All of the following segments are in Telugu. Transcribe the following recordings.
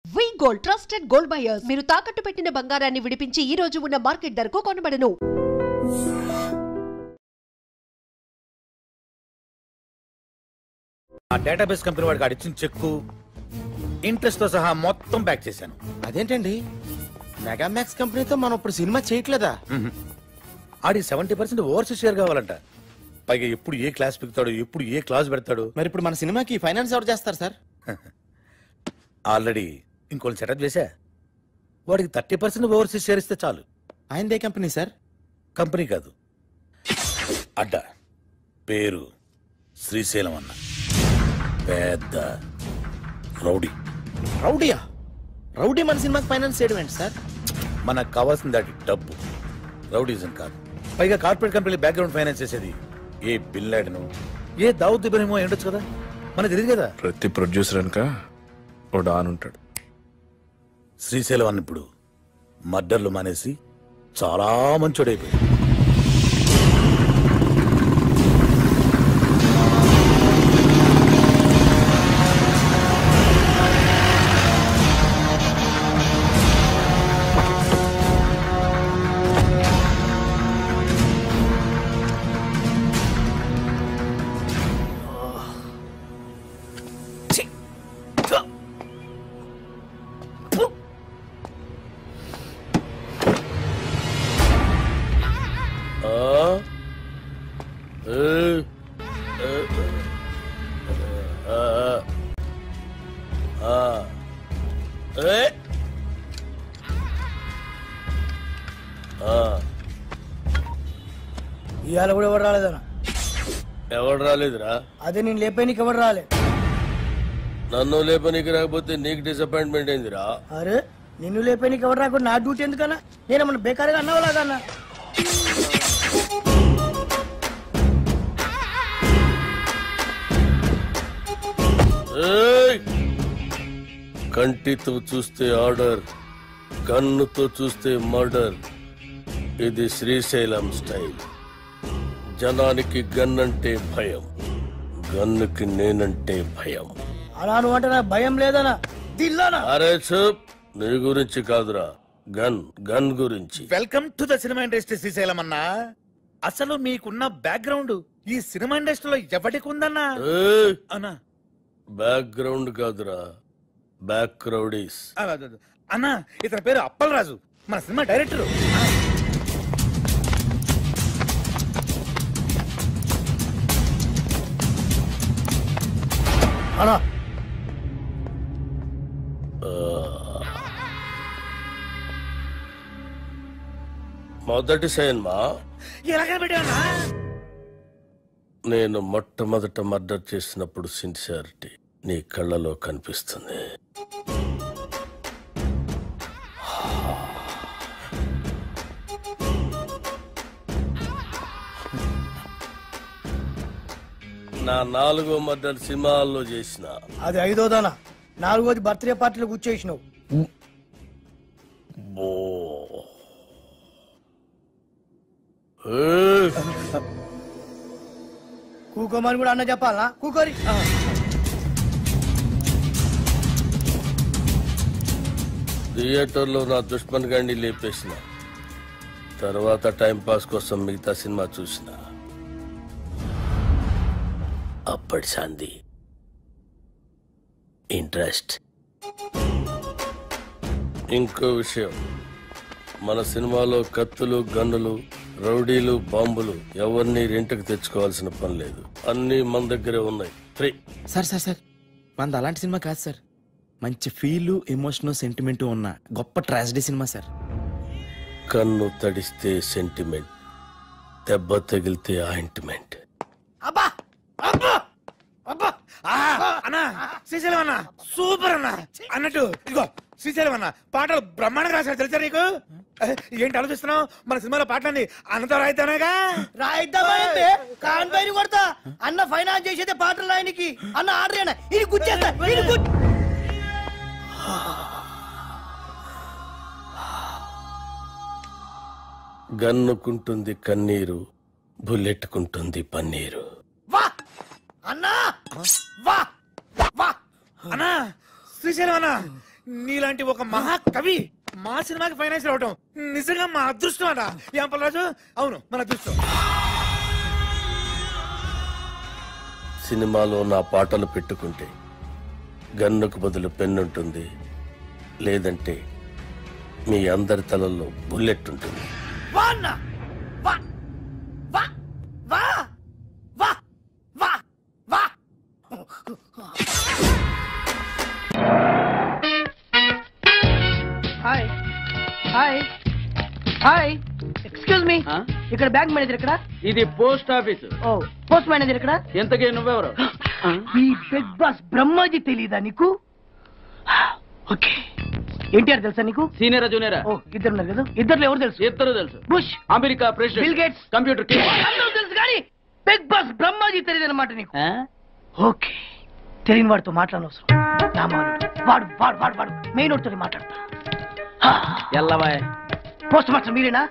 వి గోల్డ్ ట్రస్టెడ్ గోల్డ్ బయర్స్ మీరు తాకట్టు పెట్టిన బంగారాన్ని విడిపించి ఈ రోజు ఉన్న మార్కెట్ ధరకు కొనబడను. ఆ డేటాబేస్ కంపెనీ వాడికి అడిచిన చెక్కు ఇంట్రెస్ట్ తో సహా మొత్తం బ్యాక్ చేశాను. అదేంటండి, మెగామాక్స్ కంపెనీతో మనం ఇప్పుడు సినిమా చేయట్లేదా? ఆడి 70% ఓవర్సీస్ షేర్ కావాలంట. పైగా ఎప్పుడు ఏ క్లాస్ పెడతాడు, ఎప్పుడు ఏ క్లాస్ పెడతాడు. మరి ఇప్పుడు మన సినిమాకి ఫైనాన్స్ ఎవరు చేస్తారు సార్? ఆల్రెడీ ఇంకోటి సెటప్ చేశా. వాడికి 30% ఓవర్సీస్ షేర్ ఇస్తే చాలు. ఆయనదే కంపెనీ సార్? కంపెనీ కాదు, అడ్డ. పేరు శ్రీశైలం అన్న. పెద్ద రౌడీ. రౌడీయా? రౌడీ మన సినిమాకి ఫైనాన్స్ చేయడం ఏంటి సార్? మనకు కావాల్సింది అది డబ్బు, రౌడీజం కాదు. పైగా కార్పొరేట్ కంపెనీ బ్యాక్గ్రౌండ్ ఫైనాన్స్ చేసేది ఏ బిల్ లాడెను, ఏ దావుద్ ఇబ్రహీమో ఏంటొచ్చు కదా, మనకు తెలియదు కదా. ప్రతి ప్రొడ్యూసర్ అనక ఓ డాన్ ఉంటాడు. శ్రీశైలం అన్న ఇప్పుడు మర్డర్లు మానేసి చాలా మంచోడైపోయాడు. ఇవాళ కూడా ఎవరు రాలేదన్నా? ఎవడు రాలేదురా? అదే నేను లేపేనికి ఎవరు రాలే. నన్ను లేపనీకి రాకపోతే నీకు డిసప్పాయింట్మెంట్ ఏందిరా? అరే నిన్ను లేపేనికి ఎవరు రాకుండా నా డ్యూటీ ఎందుకన్నా? నేనేమన్నా బేకారుగా అన్నవాలాగన్నా? కంటితో చూస్తే ఆర్డర్, కన్నుతో చూస్తే మర్డర్. ఇది శ్రీశైలం స్టైల్. జనానికి గన్ అంటే భయం, గన్నుకి నేనంటే భయం. అలా నువ్వు అంటే నాకు భయం లేదనా? దిల్లానా? అరే చూప్, నీ గురించి కాదురా, గన్ గన్ గురించి. Welcome to the cinema industry Srisailam అన్న. అసలు మీకున్న బ్యాక్గ్రౌండ్ ఈ సినిమా ఇండస్ట్రీలో ఎవరికి ఉందన్నా? అన్నా బ్యాక్గ్రౌండ్ కాదురా, బ్యాక్ క్రౌడీస్. అన్నా ఇతని పేరు అప్పలరాజు, మన సినిమా డైరెక్టర్. అలా మొదటి సినిమా ఎలాగ పెట్టావన్నా? నేను మొట్టమొదట మర్డర్ చేసినప్పుడు సిన్సియారిటీ నీ కళ్ళలో కనిపిస్తుంది. నా 4వ మర్డర్ సినిమాల్లో చేసిన. అది 5వదానా? 4వది బర్త్డే పార్టీలో కూర్చేసినావు. కూకోమని కూడా అన్న చెప్పాలా? కూకోరి. థియేటర్లో నా దుష్మన్ గాండి లేపేసిన తర్వాత టైం పాస్ కోసం మిగతా సినిమా చూసిన. అప్పటి శాంతి ఇంట్రెస్ట్. ఇంకో విషయం, మన సినిమాలో కత్తులు, గన్నులు, రౌడీలు, బాంబులు ఎవరిని రెంట్కి తెచ్చుకోవాల్సిన పని లేదు. అన్నీ మన దగ్గరే ఉన్నాయి, ఫ్రీ. సార్ సార్ సార్, మనది అలాంటి సినిమా కాదు సార్. మంచి ఫీల్, ఎమోషన్, సెంటిమెంట్ ఉన్న గొప్ప ట్రాజడీ సినిమా సార్. కన్ను తడిస్తే సెంటిమెంట్, దెబ్బ తగిలితే ఆయింట్మెంట్. అబ్బా అబ్బా అబ్బా! అన్నా శ్రీశైలం అన్న సూపర్ అన్న. అన్నట్టు ఇదిగో శ్రీశైలం అన్న పాటలు బ్రహ్మాండంగా రాశారు, తెలుసా నీకు? ఏంటి ఆలోచిస్తున్నావు? మన సినిమాలో పాటలన్నీ అన్నతో రాయిద్దానేగా. రాయిద్దామంటే కాన్ పైన కొడతా. అన్న ఫైనాన్స్ చేసేదే పాటలు రాయనికి. అన్న ఆర్డర్ అయినా ఇది గుచ్చేస్తా. గన్నుకుంటుంది కన్నీరు, బుల్లెట్టుకుంటుంది పన్నీరు. వా అన్నా, వా వా అన్నా శ్రీశైలం అన్న నీలాంటి ఒక మహాకవి మా సినిమాకి ఫైనాన్స్ రావటం నిజంగా మా అదృష్టం అట. ఏం పల్లరాజు? అవును, మన అదృష్టం. సినిమాలో నా పాటలు పెట్టుకుంటే గన్నుకు బదులు పెన్నుంటుంది, లేదంటే మీ అందరి తలల్లో బుల్లెట్ ఉంటుంది. వా అన్న, వా వా వా వా వా వా. Hi hi hi, excuse me, ఇక్కడ బ్యాంక్ మేనేజర్ ఇక్కడ? ఇది పోస్ట్ ఆఫీస్. ఓ, పోస్ట్ మేనేజర్ ఇక్కడ? ఎంతకీ నువ్వెవరు? ఈ బిగ్ బాస్ బ్రహ్మాజీ తెలీదా నీకు? ఓకే, ఎన్టీఆర్ తెలుసా నీకు? సీనియరా జూనియరా? ఓ, ఇద్దరు ఉన్నారు కదా, ఇద్దరు ఎవరు తెలుసు? ఇద్దరు తెలుసు. Bush, America bill president, gates, computer king. అందరూ తెలుసు కానీ బిగ్ బాస్ బ్రహ్మాజీ తెలియదు అనమాట నీకు. ఓకే, తెలియని వాడితో మాట్లాడనవసరం. నా మానుడు వాడు వాడు వాడు వాడు మెయిన్ వాడితో మాట్లాడతా. ఎల్లవాయ్. పోస్ట్ మాస్టర్ మీరేనా?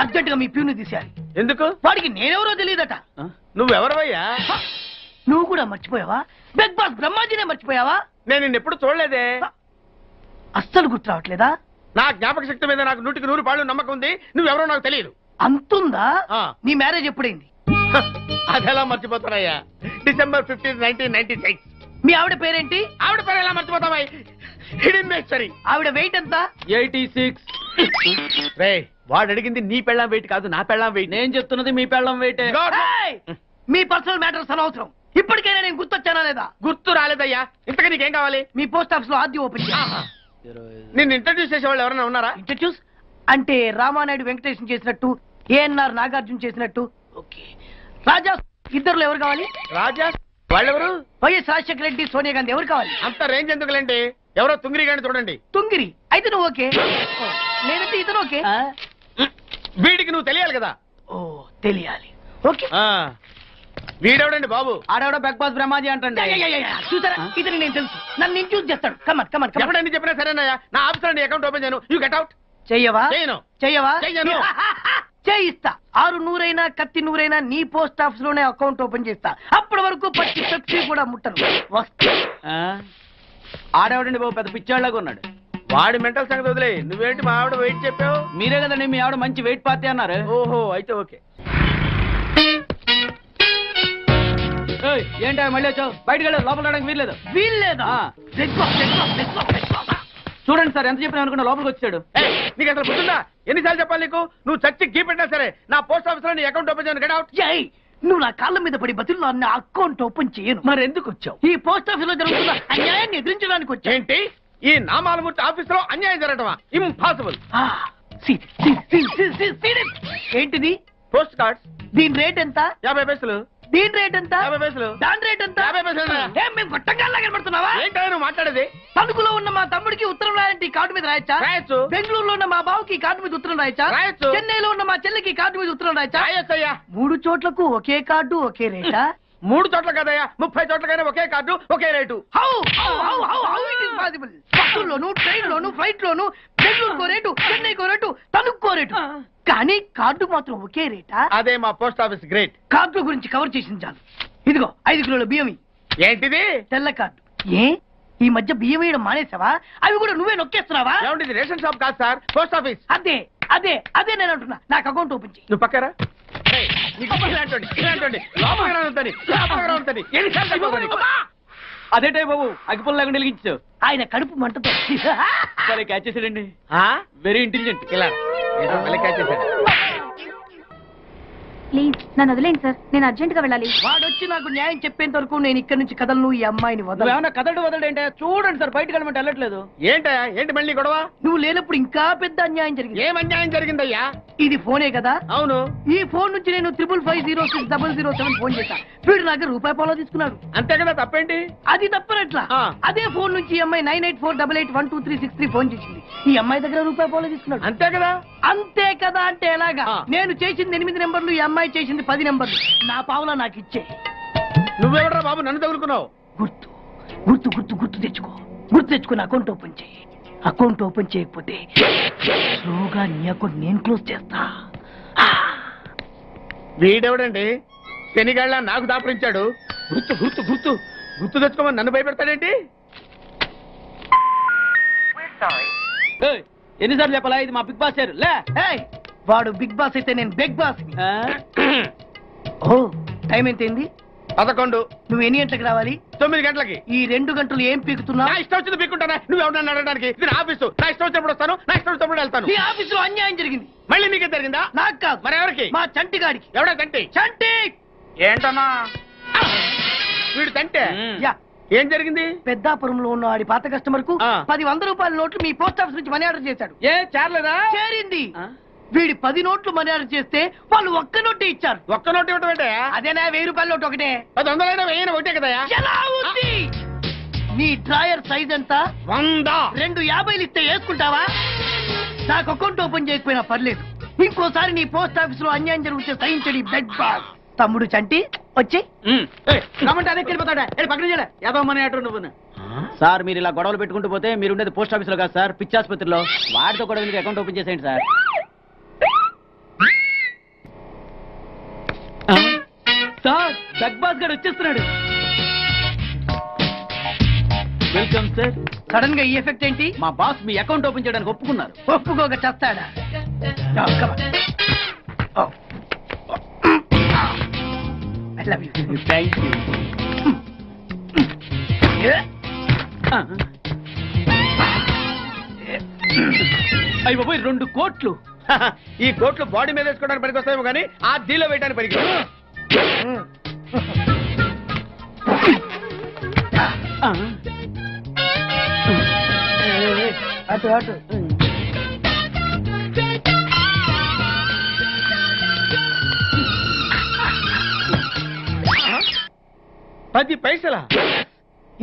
అర్జెంట్ గా మీ ప్యూని తీసేయాలి. ఎందుకు? వాడికి నేనెవరో తెలియదట. నువ్వెవరవయ్యా? నువ్వు కూడా మర్చిపోయావా? బిగ్ బాస్ బ్రహ్మాజీనే మర్చిపోయావా? నేను నిన్నెప్పుడు చూడలేదే. అస్సలు గుర్తు రావట్లేదా? నా జ్ఞాపక శక్తి మీద నాకు 100% నమ్మకం ఉంది. నువ్వెవరో నాకు తెలియదు. అంతుందా? ఆ. నీ మ్యారేజ్ ఎప్పుడైంది? అదెలా మర్చిపోతానయ్యా? December 15, 1996. మీ ఆవిడ పేరేంటి? ఆవిడ పేరు ఎలా మర్చిపోతావా? హిడింబేశ్వరి. ఆవిడ వెయిట్ ఎంత? 86. రే, వాడు అడిగింది నీ పెళ్ళాం వెయిట్ కాదు, నా పెళ్ళాం వెయిట్. నేను చెప్తున్నది మీ పెళ్ళాం వెయిట్. ఏయ్! మీ పర్సనల్ మ్యాటర్స్ అనవసరం. ఇప్పటికైనా నేను గుర్తొచ్చానా లేదా? గుర్తు రాలేదయ్యా. ఇంతగా నీకేం కావాలి? మీ పోస్ట్ ఆఫీస్ లో ఆద్యం ఓపెన్ చేయాలి. నిన్ను ఇంట్రడ్యూస్ చేసే వాళ్ళు ఎవరైనా ఉన్నారా? ఇంట్రడ్యూస్ అంటే రామానాయుడు వెంకటేశం చేసినట్టు, ఏఎన్ఆర్ నాగార్జున చేసినట్టు. ఓకే, రాజా ఇద్దరులో ఎవరు కావాలి? రాజా వాళ్ళెవరు? వైఎస్ రాజశేఖర రెడ్డి, సోనియా గాంధీ ఎవరు కావాలి? అంత రేంజ్ ఎందుకులేండి, ఎవరో తుంగిరి గాని చూడండి. తుంగిరి అయితే నువ్వు ఓకే, నేనంటే ఇతను ఓకే. వీడికి నువ్వు తెలియాలి కదా. ఓ, తెలియాలి. ఓకే, వీడెవడండి బాబు? ఆడవిడ బిగ్ బాస్ బ్రహ్మాజీ అంటే చూసారా, ఇతను నేను తెలుసు. నన్ను ఇంట్రడ్యూస్ చేస్తాడు. Come on come on come on. ఎవడని చెప్పినా సరేనయ్యా. నా ఆఫీస్ లో అకౌంట్ ఓపెన్ చేయను. You get out. చెయ్యవా? చేయను. చెయ్యవా? చెయ్యను. చేయిస్తా. 600 కత్తి 100 నీ పోస్ట్ ఆఫీస్ లోనే అకౌంట్ ఓపెన్ చేస్తా. అప్పటి వరకు పచ్చి పెప్సీ కూడా ముట్టను. వస్తా. ఆడేవాడండి బాబు, పెద్ద పిచ్చాళ్ళగా ఉన్నాడు. వాడి మెంటల్ సంగతి వదిలే. నువ్వేంటి మా ఆవిడ వెయిట్ చెప్పావు? మీరే కదండి మీ ఆవిడ మంచి వెయిట్ పార్టీ అన్నారు. ఓహో, అయితే ఓకే. ఏంటా మళ్ళీ వచ్చావు? బయటకు వెళ్ళదు, లోపల రావడానికి వీల్లేదు. వీల్లేదా? చూడండి సార్, ఎంత చెప్పినా అనుకున్నా లోపలికి వచ్చాడు. నీకు అసలు గుర్తుందా? ఎన్నిసార్లు చెప్పాలి నీకు? నువ్వు చచ్చి గీ పెట్టినా సరే నా పోస్ట్ ఆఫీస్ లో నీ అకౌంట్ ఓపెన్ చేయను. Get out. నువ్వు నా కాళ్ళ మీద పడి బతుల్లో నా అకౌంట్ ఓపెన్ చేయను. మరి ఎందుకు వచ్చావు? ఈ పోస్ట్ ఆఫీస్ లో జరుగుతున్న అన్యాయాన్ని ఎదిరించడానికి వచ్చా. ఏంటి? ఈ నామాలమూర్తి ఆఫీస్ లో అన్యాయం జరగటమా? ఇంపాసిబుల్. ఏంటిది? Post cards. దీని రేట్ ఎంత? 50 పైసలు. దీని రేట్ ఎంత? 50 పైసలు. దాని రేట్ ఎంత? 50 పైసలు. ఏం మేము గొట్టంగా కనబడుతున్నావా? ఏంటో నువ్వు మాట్లాడేది? తణుకులో ఉన్న మా తమ్ముడికి ఉత్తరం రాయంటే కార్డు మీద రాయచ్చా? రాయొచ్చు. బెంగళూరులో ఉన్న మా బావుకి కార్డు మీద ఉత్తరం రాయచ్చా? రాయొచ్చు. చెన్నైలో ఉన్న మా చెల్లికి కార్డు మీద ఉత్తరం రాయచ్చా? రాయొచ్చయ్యా. 3 చోట్లకు ఒకే కార్డు ఒకే రేటా? 3 చోట్ల కదయ్యా, 30 చోట్లకైనా ఒకే కార్డు ఒకే రేటు. బస్సుల్లోను, ట్రైన్ లోను, ఫ్లైట్ లోను బెంగళూరుకో రేటు, చెన్నైకో రేటు, తణుక్కో రేటు. కానీ కార్డు మాత్రం ఒకే రేటా? అదే మా పోస్ట్ ఆఫీస్ గ్రేట్. కార్డు గురించి కవర్ చేసింది చాలు. ఇదిగో 5 కిలోల బియ్యం. ఏంటిది? తెల్ల కార్డు. ఏ ఈ మధ్య బియ్యం వేయడం మానేసావా? అవి కూడా నువ్వే నొక్కేస్తున్నావా? ఏమండి, ఇది రేషన్ షాప్ కాదు సార్, పోస్ట్ ఆఫీస్. అదే అదే అదే నేను అంటున్నా. నాకు అకౌంట్ ఓపెన్ చేయి. నువ్వు పక్కరా. అదేటే బాబు, అగ్గిపుల్ల లేకుండా వెలిగించావు. ఆయన కడుపు మంటతో సరే, క్యాచ్ చేసాడండి. Very intelligent. ఇలా మళ్ళీ క్యాచ్ చేశాడు. ప్లీజ్ నన్ను వదిలేండి సార్, నేను అర్జెంట్ గా వెళ్ళాలి. వాడొచ్చి నాకు న్యాయం చెప్పేంత వరకు నేను ఇక్కడ నుంచి కదలను. ఈ అమ్మాయిని వదలు. ఏమన్నా కదడు వదలంటే చూడండి సార్, బయటకు వెళ్ళమంటే వెళ్ళట్లేదు. ఏంటా? ఏంటి మళ్ళీ గొడవ? నువ్వు లేనప్పుడు ఇంకా పెద్ద అన్యాయం జరిగింది. ఏం అన్యాయం జరిగిందయ్యా? ఇది ఫోనే కదా? అవును. ఈ ఫోన్ నుంచి నేను 555060007 ఫోన్ చేశా. వీడు నాకు ₹1 తీసుకున్నాడు. అంతే కదా, తప్పేంటి? అది తప్పనట్లా. అదే ఫోన్ నుంచి ఈ అమ్మాయి 9848812363 ఫోన్ చేసింది. ఈ అమ్మాయి దగ్గర ₹1 తీసుకున్నాడు. అంతే కదా? అంతే కదా అంటే ఎలాగా? నేను చేసింది 8 నెంబర్లు, ఈ అమ్మాయి చేసింది 10 నెంబర్లు. నా పావులా నాకు ఇచ్చే. నువ్వెవడరా బాబు నన్ను తగులుకున్నావు? గుర్తు గుర్తు గుర్తు గుర్తు తెచ్చుకో. గుర్తు తెచ్చుకుని అకౌంట్ ఓపెన్ చేయి. అకౌంట్ ఓపెన్ చేయకపోతే స్లోగా నీ అకౌంట్ నేను క్లోజ్ చేస్తా. వీడెవడండి శనిగాళ్ళ నాకు దాపరించాడు? గుర్తు గుర్తు గుర్తు గుర్తు తెచ్చుకోమని నన్ను భయపెడతాడేంటి? ఎన్నిసార్లు చెప్పాలా ఇది మా బిగ్ బాస్ సార్ లే. ఏయ్, వాడు బిగ్ బాస్ అయితే నేను బిగ్ బాస్. ఓ టైం ఎంతైంది? 11. నువ్వు ఎన్ని గంటలకు రావాలి? 9 గంటలకి. ఈ 2 గంటలు ఏం పీకుతున్నావు? నా ఇష్టం వచ్చింది పీక్కుంటానా? నువ్వు ఎవరన్నా అడగడానికి? ఇది నా ఆఫీసు. నా ఇష్టం వచ్చినప్పుడు వస్తాను, నా ఇష్టం వచ్చినప్పుడు వెళ్తాను. ఈ ఆఫీసులో అన్యాయం జరిగింది. మళ్ళీ నీకే జరిగిందా? నాకు కాదు. మరి ఎవరికి? మా చంటి గాడికి. ఎవడా తంటి? చంటి ఏంటన్నా వీడు తంటే? యా, ఏం జరిగింది? పెద్దాపురంలో ఉన్న వాడి పాత కస్టమర్ కు 10 రూపాయల నోట్లు మీ పోస్ట్ ఆఫీస్ నుంచి మనీ ఆర్డర్ చేశాడు. ఏ చేరలేదా? చేరింది. వీడి 10 నోట్లు మనీ ఆర్డర్ చేస్తే వాళ్ళు ఒక్క నోటే ఇచ్చారు. ఒక్క నోటు ఇవ్వటం ఏంటే? అదేనా 1000 రూపాయల నోటు ఒకటే. 100 వెయ్యి ఒకటే కదా? ఎలా ఉంది? నీ డ్రాయర్ సైజ్ ఎంత? 100. 2 50 ఇస్తే వేసుకుంటావా? నాకు అకౌంట్ ఓపెన్ చేయకపోయినా పర్లేదు. ఇంకోసారి నీ పోస్ట్ ఆఫీస్ లో అన్యాయం జరిగితే సహించడి బెడ్ బాస్. తమ్ముడు చంటి వచ్చి రమ్మంటే అదే వెళ్ళిపోతాడా? పక్కన చేయలే ఏదో మనీ ఆర్డర్ నువ్వు. సార్ మీరు ఇలా గొడవలు పెట్టుకుంటూ పోతే మీరు ఉండేది పోస్ట్ ఆఫీస్ లో కాదు సార్, పిచ్చి ఆసుపత్రిలో. వాడితో కూడా మీకు అకౌంట్ ఓపెన్ చేసేయండి సార్. సార్ బిగ్ బాస్ గారు వచ్చేస్తున్నాడు. Welcome sir. సడన్ గా ఈ ఎఫెక్ట్ ఏంటి? మా బాస్ మీ అకౌంట్ ఓపెన్ చేయడానికి ఒప్పుకున్నారు. ఒప్పుకోక చేస్తాడా? Thank you. అయ్యి బాబోయ్ 2 కోట్లు. ఈ కోట్లు బాడీ మీద వేసుకోవడానికి పనికి వస్తాయేమో కానీ ఆ దీలో వేయడానికి పనికి. అటు అటు 10 పైసలా?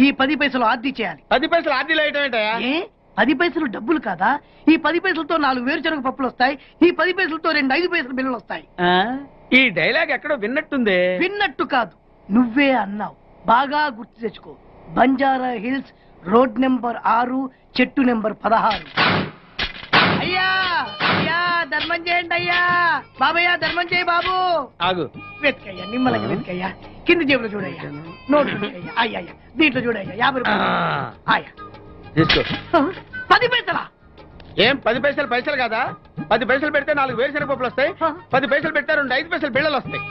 ఈ 10 పైసలు ఆర్డీ చేయాలి. 10 పైసలు ఆర్డీలో వేయటం ఏంటయా? ఏ 10 పైసలు డబ్బులు కాదా? ఈ 10 పైసలతో 4 వేరుశనగ పప్పులు వస్తాయి. ఈ 10 పైసలతో 2 5 పైసలు బిల్లులు వస్తాయి. ఈ డైలాగ్ ఎక్కడో విన్నట్టుంది. విన్నట్టు కాదు, నువ్వే అన్నావు. బాగా గుర్తు తెచ్చుకో. బంజారా హిల్స్, రోడ్ నెంబర్ 6, చెట్టు నెంబర్ 16. అయ్యా అయ్యా ధర్మం చేయండి అయ్యా. బాబయ్యా ధర్మం చేయి బాబు. ఆగు. వెతికయ్యా, నిమ్మలకి వెతికయ్యా. కింది జేబులో చూడయ్యా. నోట్ చూడయ్యా. అయ్యా దీంట్లో చూడయ్యా. 50 రూపాయలు. అయ్యా తీసుకో. 10 పైసలా? ఏం 10 పైసలు పైసలు కదా? 10 పైసలు పెడితే 4 వేరుశనగ పప్పులు వస్తాయి. 10 పైసలు పెడితే 2 5 పైసలు బిళ్ళలు వస్తాయి.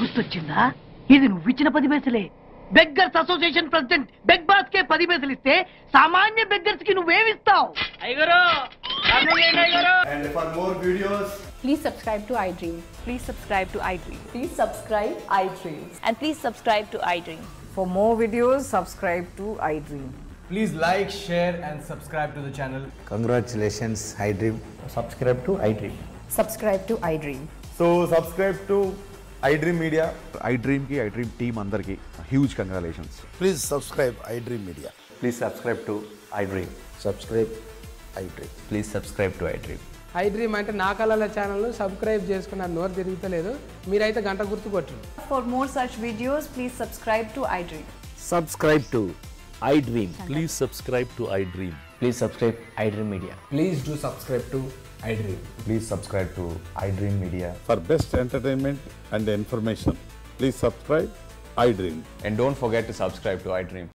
గుర్తొచ్చిందా? ఇది నువ్వు ఇచ్చిన 10 పైసలే. Beggars association president big boss కే 10 పైసలు ఇస్తే సామాన్య బెగ్గర్స్ కి నువ్వేమిస్తావు? And for more videos, please subscribe to iDream. Please subscribe to iDream. Please subscribe iDream. And please subscribe to iDream. For more videos, subscribe to iDream. please like, share and subscribe to the channel. Congratulations, iDream. Subscribe to iDream. Subscribe to iDream. So subscribe to iDream Media. iDream ki iDream team andarki huge congratulations. Please subscribe iDream Media. Please subscribe to iDream. Subscribe iDream. Please subscribe to iDream. iDream అంటే నా కళల ఛానల్ సబ్స్క్రైబ్ చేసుకున్న నోరు తిరుగుతలేదు. మీరైతే గంట గుర్తు కొట్టండి. For more such videos, please subscribe to iDream. Subscribe to iDream. Please subscribe to iDream. Please subscribe iDream Media. Please do subscribe to iDream. Please subscribe to iDream Media. For best entertainment and information, please subscribe iDream. And don't forget to subscribe to iDream.